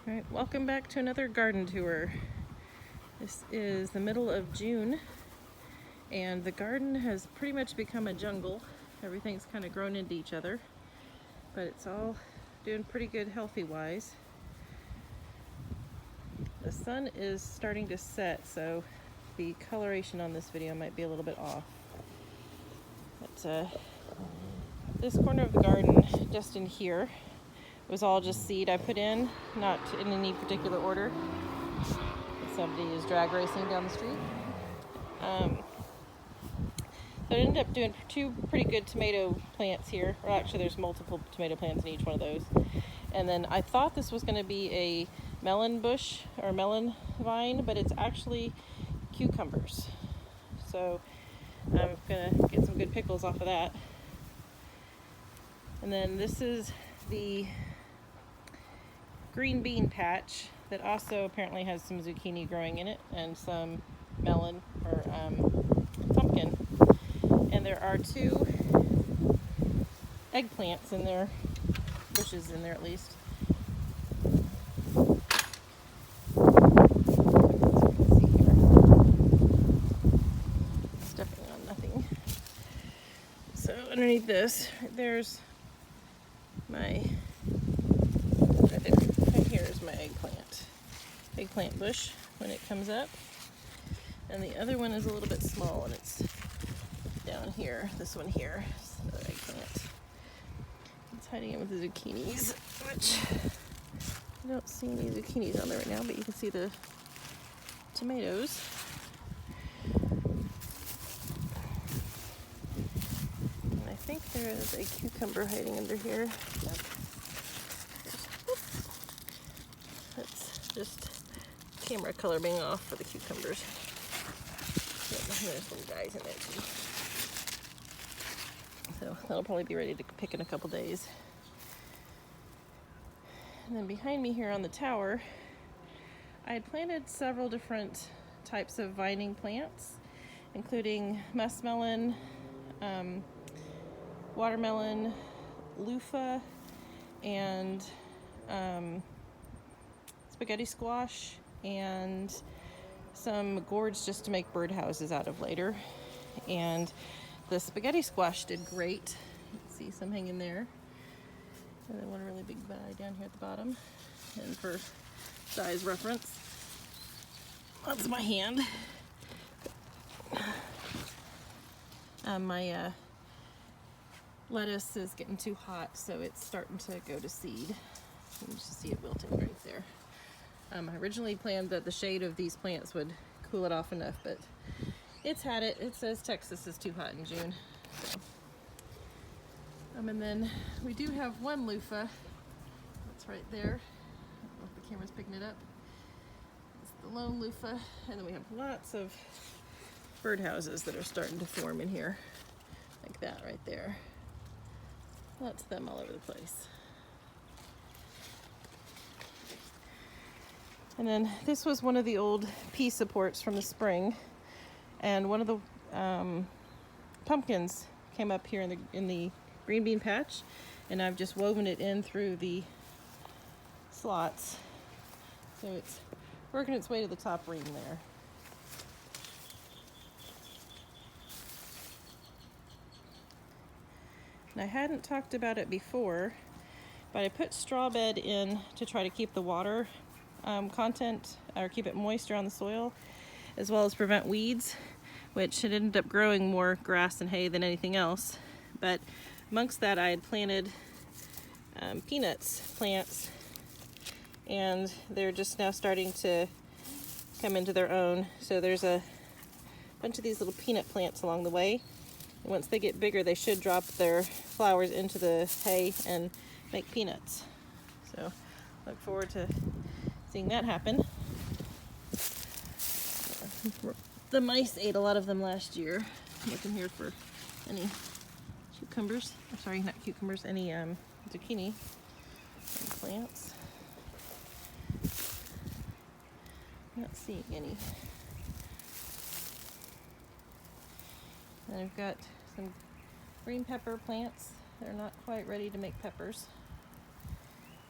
Alright, welcome back to another garden tour. This is the middle of June and the garden has pretty much become a jungle. Everything's kind of grown into each other, but it's all doing pretty good healthy wise. The sun is starting to set, so the coloration on this video might be a little bit off. But this corner of the garden, just in here, was all just seed I put in, not in any particular order. Somebody is drag racing down the street. So I ended up doing two pretty good tomato plants here. Or actually there's multiple tomato plants in each one of those. And then I thought this was going to be a melon bush or melon vine, but it's actually cucumbers. So I'm going to get some good pickles off of that. And then this is the green bean patch that also apparently has some zucchini growing in it and some melon or pumpkin. And there are two eggplants in there, bushes in there at least. Stepping on nothing. So underneath this, there's my eggplant bush when it comes up, and the other one is a little bit small and it's down here. This one here is another eggplant. It's hiding in with the zucchinis, which I don't see any zucchinis on there right now, but you can see the tomatoes. And I think there is a cucumber hiding under here. That's just camera color being off for the cucumbers. There's some guys in there too. So that'll probably be ready to pick in a couple days. And then behind me here on the tower, I had planted several different types of vining plants, including muskmelon, watermelon, loofah, and spaghetti squash, and some gourds just to make birdhouses out of later. And the spaghetti squash did great. You can see some hanging there. And then one really big guy down here at the bottom. And for size reference, that's my hand. My lettuce is getting too hot, so it's starting to go to seed. You can just see it wilting right there. I originally planned that the shade of these plants would cool it off enough, but it's had it. It says Texas is too hot in June. So. And then we do have one loofah. That's right there. I don't know if the camera's picking it up. It's the lone loofah. And then we have lots of birdhouses that are starting to form in here. Like that right there. Lots of them all over the place. And then this was one of the old pea supports from the spring, and one of the pumpkins came up here in the green bean patch, and I've just woven it in through the slots, so it's working its way to the top ream there. And I hadn't talked about it before, but I put straw bed in to try to keep the water content, or keep it moist around the soil, as well as prevent weeds, which had ended up growing more grass and hay than anything else. But amongst that, I had planted peanuts plants, and they're just now starting to come into their own. So there's a bunch of these little peanut plants along the way, and once they get bigger, they should drop their flowers into the hay and make peanuts. So look forward to seeing that happen. The mice ate a lot of them last year. I'm looking here for any cucumbers. I'm sorry, not cucumbers, any zucchini plants. Not seeing any. And I've got some green pepper plants. They're not quite ready to make peppers.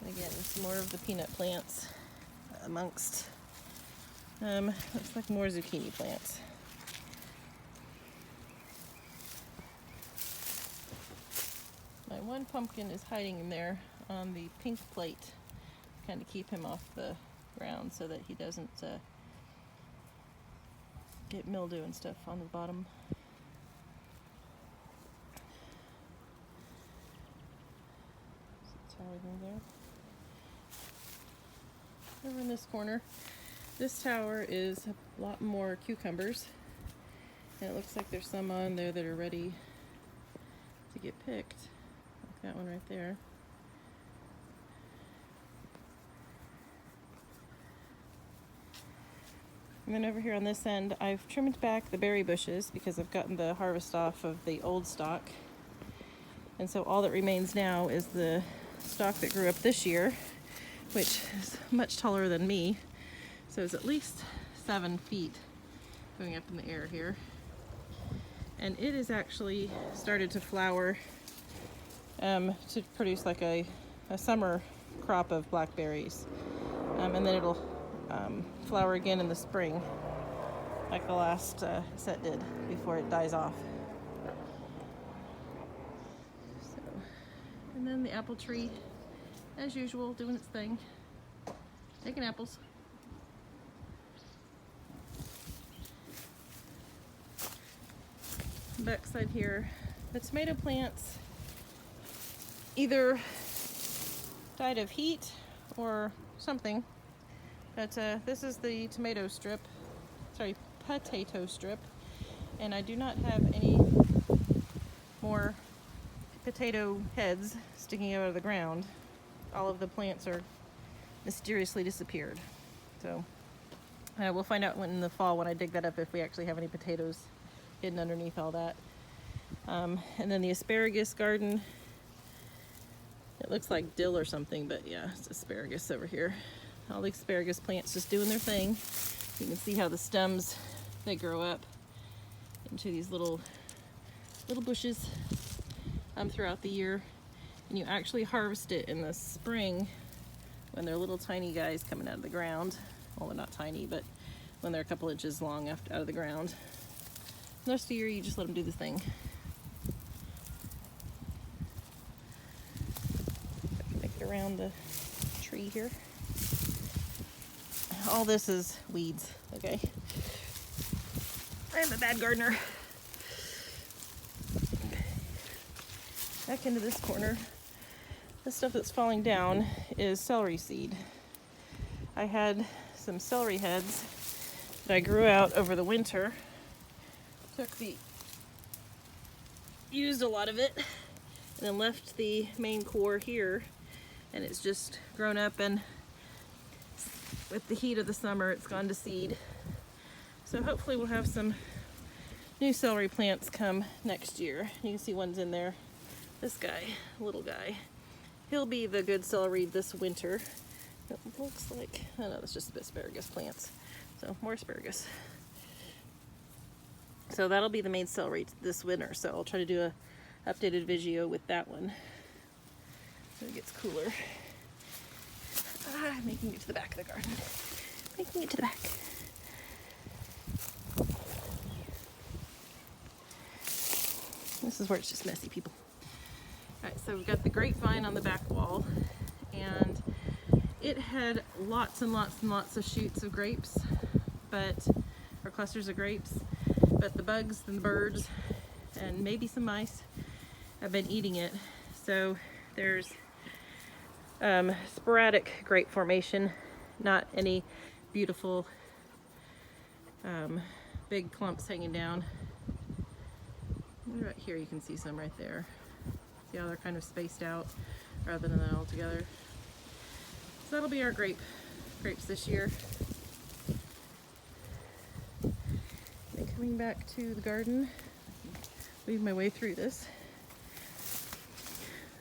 And again, some more of the peanut plants. amongst, looks like more zucchini plants. My one pumpkin is hiding in there on the pink plate, kind of keep him off the ground so that he doesn't get mildew and stuff on the bottom. So that's everything there. Over in this corner, this tower is a lot more cucumbers, and it looks like there's some on there that are ready to get picked. Like that one right there. And then over here on this end, I've trimmed back the berry bushes because I've gotten the harvest off of the old stock. And so all that remains now is the stalk that grew up this year, which is much taller than me. So it's at least 7 feet going up in the air here. And it is actually started to flower to produce like a summer crop of blackberries. And then it'll flower again in the spring, like the last set did before it dies off. So, and then the apple tree, as usual, doing its thing, taking apples. Backside here, the tomato plants either died of heat or something. But this is the potato strip, and I do not have any more potato heads sticking out of the ground. All of the plants are mysteriously disappeared. So we'll find out in the fall when I dig that up if we actually have any potatoes hidden underneath all that. And then the asparagus garden, it looks like dill or something, but yeah, it's asparagus over here. All the asparagus plants just doing their thing. You can see how the stems, they grow up into these little bushes throughout the year. And you actually harvest it in the spring when they're little tiny guys coming out of the ground. Well, they're not tiny, but when they're a couple inches long out of the ground. The rest of the year, you just let them do the thing. Make it around the tree here. All this is weeds, okay? I'm a bad gardener. Back into this corner, the stuff that's falling down is celery seed. I had some celery heads that I grew out over the winter. Used a lot of it, and then left the main core here, and it's just grown up, and with the heat of the summer, it's gone to seed. So hopefully we'll have some new celery plants come next year. You can see one's in there. This guy, little guy, he'll be the good celery this winter. It looks like, oh no, that's just asparagus plants. So more asparagus. So that'll be the main celery this winter. So I'll try to do a updated video with that one so it gets cooler. Making it to the back of the garden. Making it to the back. This is where it's just messy, people. Alright, so we've got the grapevine on the back wall, and it had lots and lots and lots of shoots of grapes, or clusters of grapes, but the bugs and the birds and maybe some mice have been eating it. So there's sporadic grape formation, not any beautiful big clumps hanging down. Right here you can see some right there. See how they're kind of spaced out rather than all together. So that'll be our grapes this year. And coming back to the garden, weave my way through this.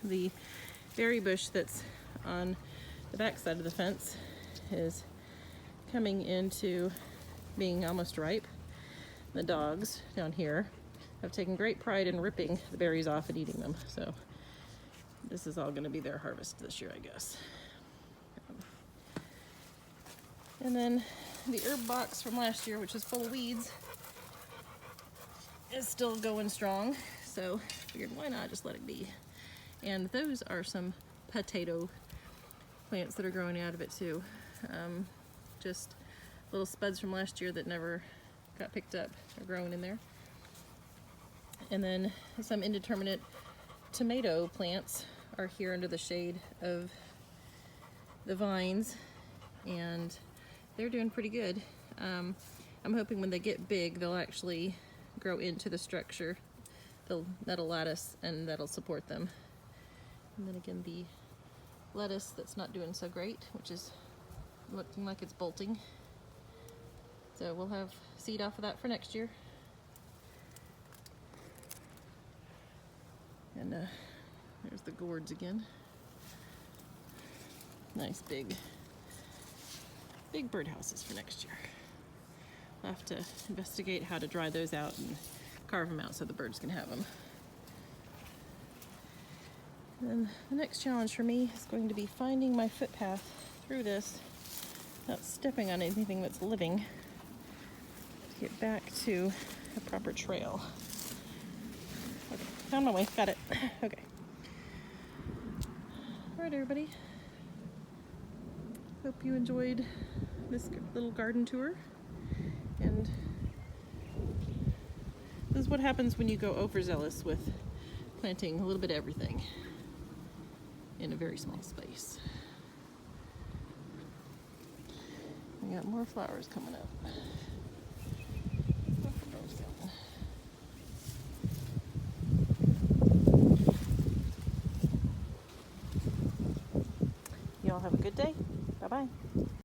The berry bush that's on the back side of the fence is coming into being almost ripe. The dogs down here have taken great pride in ripping the berries off and eating them, so this is all going to be their harvest this year, I guess. And then the herb box from last year, which is full of weeds, is still going strong. So figured why not just let it be. And those are some potato plants that are growing out of it too. Just little spuds from last year that never got picked up are growing in there. And then some indeterminate tomato plants are here under the shade of the vines, and they're doing pretty good. I'm hoping when they get big they'll actually grow into the structure. That'll lattice and that'll support them. And then again, the lettuce that's not doing so great, which is looking like it's bolting. So we'll have seed off of that for next year. And there's the gourds again. Nice big birdhouses for next year. I'll have to investigate how to dry those out and carve them out so the birds can have them. And the next challenge for me is going to be finding my footpath through this without stepping on anything that's living to get back to a proper trail. Okay, found my way, got it. Okay. All right, everybody. Hope you enjoyed this little garden tour. And this is what happens when you go overzealous with planting a little bit of everything in a very small space. We got more flowers coming up. Y'all have a good day. Bye-bye.